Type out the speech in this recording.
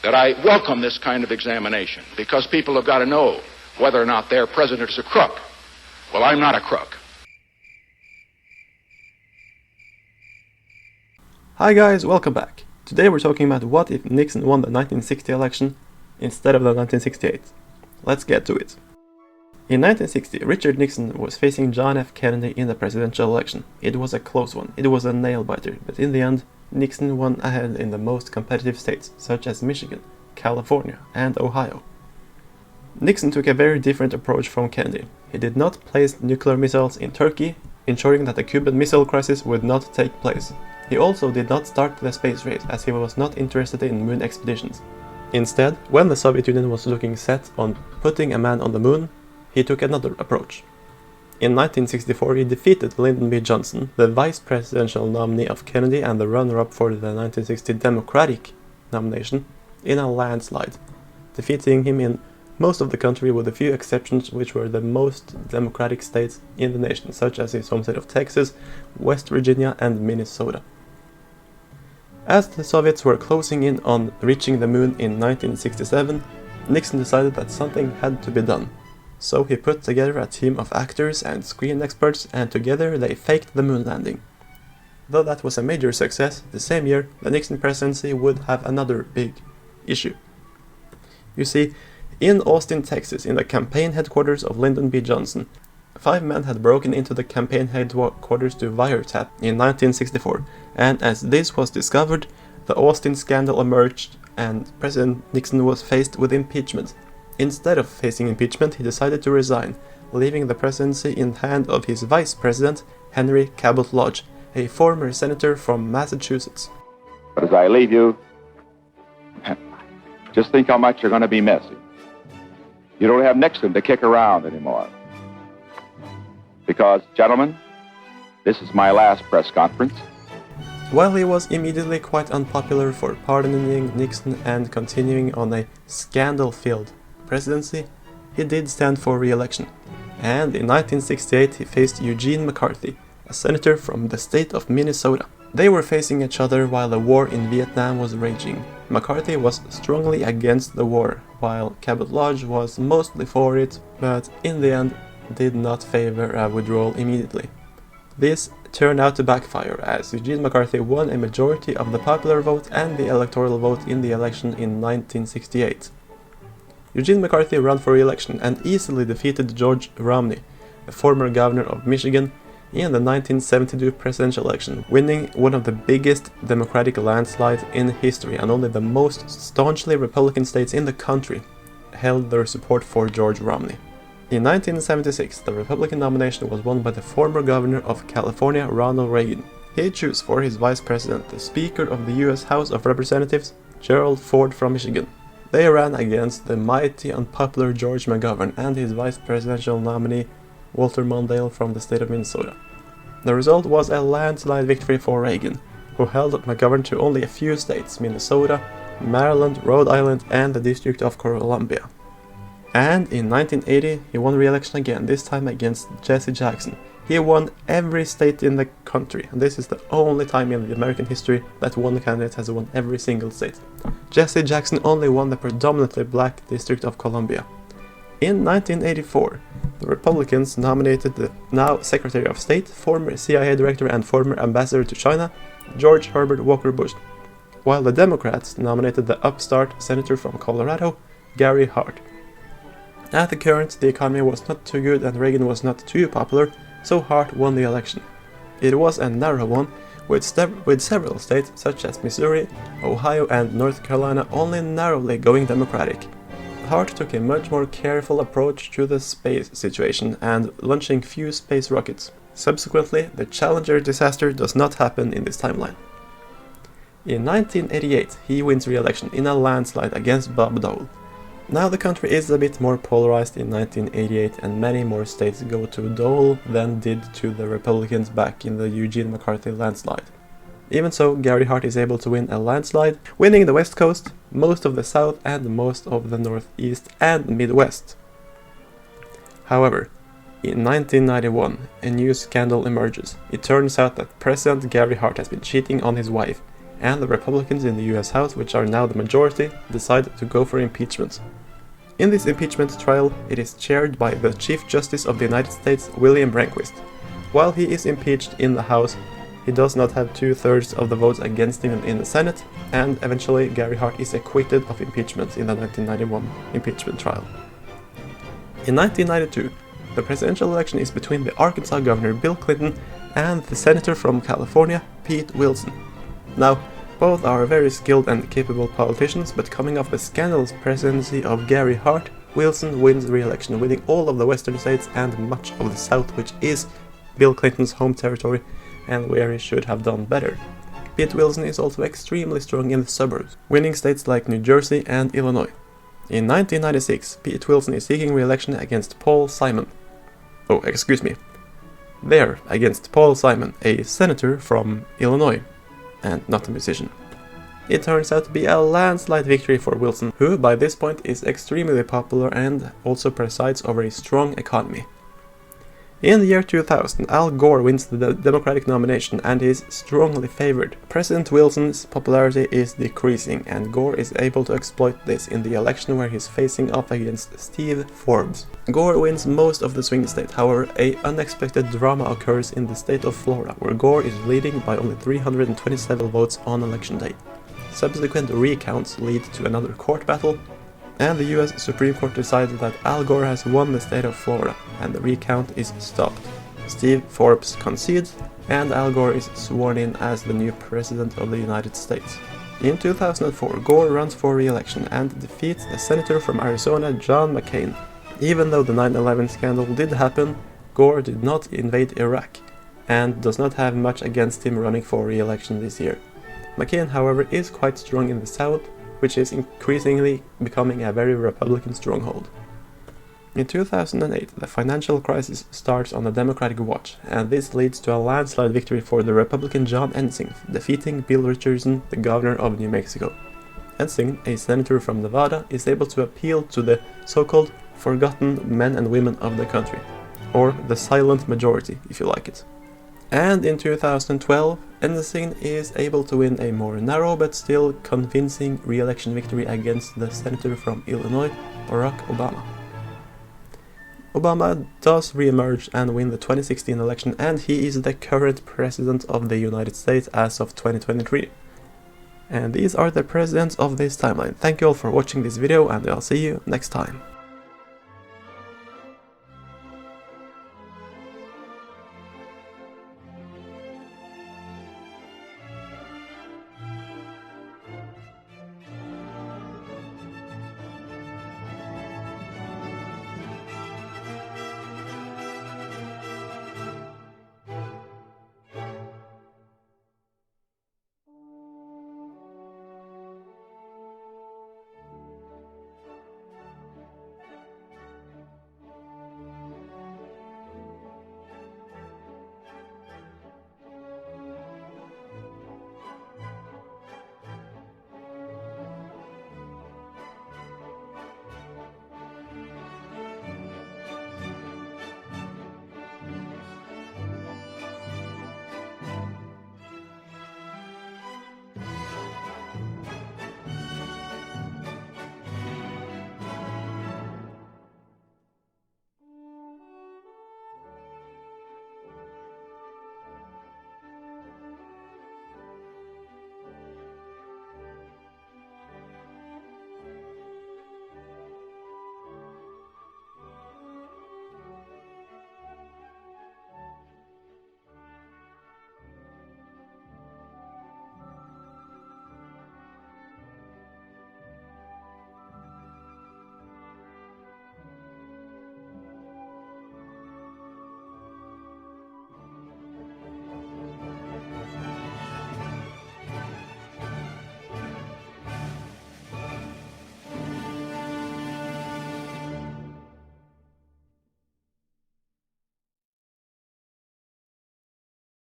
that I welcome this kind of examination because people have got to know whether or not their president is a crook. Well, I'm not a crook. Hi guys, welcome back. Today we're talking about what if Nixon won the 1960 election instead of the 1968. Let's get to it. In 1960, Richard Nixon was facing John F. Kennedy in the presidential election. It was a close one, it was a nail-biter, but in the end, Nixon won ahead in the most competitive states, such as Michigan, California, and Ohio. Nixon took a very different approach from Kennedy. He did not place nuclear missiles in Turkey, ensuring that the Cuban Missile Crisis would not take place. He also did not start the space race, as he was not interested in moon expeditions. Instead, when the Soviet Union was looking set on putting a man on the moon, he took another approach. In 1964, he defeated Lyndon B. Johnson, the vice presidential nominee of Kennedy and the runner-up for the 1960 Democratic nomination, in a landslide, defeating him in most of the country with a few exceptions, which were the most democratic states in the nation, such as his home state of Texas, West Virginia, and Minnesota. As the Soviets were closing in on reaching the moon in 1967, Nixon decided that something had to be done. So he put together a team of actors and screen experts, and together they faked the moon landing. Though that was a major success, the same year the Nixon presidency would have another big issue. You see, in Austin, Texas, in the campaign headquarters of Lyndon B. Johnson, 5 men had broken into the campaign headquarters to wiretap in 1964, and as this was discovered, the Austin scandal emerged and President Nixon was faced with impeachment. Instead of facing impeachment, he decided to resign, leaving the presidency in hand of his vice president, Henry Cabot Lodge, a former senator from Massachusetts. But as I leave you, just think how much you're going to be missing. You don't have Nixon to kick around anymore. Because, gentlemen, this is my last press conference. While he was immediately quite unpopular for pardoning Nixon and continuing on a scandal-filled presidency, he did stand for re-election, and in 1968 he faced Eugene McCarthy, a senator from the state of Minnesota. They were facing each other while the war in Vietnam was raging. McCarthy was strongly against the war, while Cabot Lodge was mostly for it, but in the end did not favor a withdrawal immediately. This turned out to backfire, as Eugene McCarthy won a majority of the popular vote and the electoral vote in the election in 1968. Eugene McCarthy ran for re-election and easily defeated George Romney, the former governor of Michigan, in the 1972 presidential election, winning one of the biggest Democratic landslides in history, and only the most staunchly Republican states in the country held their support for George Romney. In 1976, the Republican nomination was won by the former governor of California, Ronald Reagan. He chose for his vice president the Speaker of the U.S. House of Representatives, Gerald Ford from Michigan. They ran against the mighty unpopular George McGovern and his vice presidential nominee, Walter Mondale from the state of Minnesota. The result was a landslide victory for Reagan, who held McGovern to only a few states: Minnesota, Maryland, Rhode Island, and the District of Columbia. And in 1980, he won re-election again, this time against Jesse Jackson. He won every state in the country, and this is the only time in the American history that one candidate has won every single state. Jesse Jackson only won the predominantly black District of Columbia. In 1984, the Republicans nominated the now Secretary of State, former CIA Director and former Ambassador to China, George Herbert Walker Bush, while the Democrats nominated the upstart Senator from Colorado, Gary Hart. At the current, the economy was not too good and Reagan was not too popular, so Hart won the election. It was a narrow one, with several states such as Missouri, Ohio and North Carolina only narrowly going Democratic. Hart took a much more careful approach to the space situation and launching few space rockets. Subsequently, the Challenger disaster does not happen in this timeline. In 1988, he wins re-election in a landslide against Bob Dole. Now the country is a bit more polarized in 1988 and many more states go to Dole than did to the Republicans back in the Eugene McCarthy landslide. Even so, Gary Hart is able to win a landslide, winning the West Coast, most of the South and most of the Northeast and Midwest. However, in 1991, a new scandal emerges. It turns out that President Gary Hart has been cheating on his wife. and the Republicans in the US House, which are now the majority, decide to go for impeachment. In this impeachment trial, it is chaired by the Chief Justice of the United States, William Rehnquist. While he is impeached in the House, he does not have 2/3 of the votes against him in the Senate, and eventually Gary Hart is acquitted of impeachment in the 1991 impeachment trial. In 1992, the presidential election is between the Arkansas governor Bill Clinton and the senator from California, Pete Wilson. Now, both are very skilled and capable politicians, but coming off the scandalous presidency of Gary Hart, Wilson wins re-election, winning all of the western states and much of the South, which is Bill Clinton's home territory and where he should have done better. Pete Wilson is also extremely strong in the suburbs, winning states like New Jersey and Illinois. In 1996, Pete Wilson is seeking re-election against Paul Simon. Against Paul Simon, a senator from Illinois, and not a musician. It turns out to be a landslide victory for Wilson, who by this point is extremely popular and also presides over a strong economy. In the year 2000, Al Gore wins the Democratic nomination and is strongly favored. President Wilson's popularity is decreasing, and Gore is able to exploit this in the election where he's facing off against Steve Forbes. Gore wins most of the swing state, however, an unexpected drama occurs in the state of Florida, where Gore is leading by only 327 votes on election day. Subsequent recounts lead to another court battle, and the US Supreme Court decided that Al Gore has won the state of Florida, and the recount is stopped. Steve Forbes concedes, and Al Gore is sworn in as the new President of the United States. In 2004, Gore runs for re-election and defeats the senator from Arizona, John McCain. Even though the 9/11 scandal did happen, Gore did not invade Iraq, and does not have much against him running for re-election this year. McCain, however, is quite strong in the South, which is increasingly becoming a very Republican stronghold. In 2008, the financial crisis starts on the Democratic watch, and this leads to a landslide victory for the Republican John Ensign, defeating Bill Richardson, the governor of New Mexico. Ensign, a senator from Nevada, is able to appeal to the so-called forgotten men and women of the country, or the silent majority, if you like it. And in 2012, Ensign is able to win a more narrow but still convincing re-election victory against the senator from Illinois, Barack Obama. Obama does re-emerge and win the 2016 election, and he is the current president of the United States as of 2023. And these are the presidents of this timeline. Thank you all for watching this video, and I'll see you next time.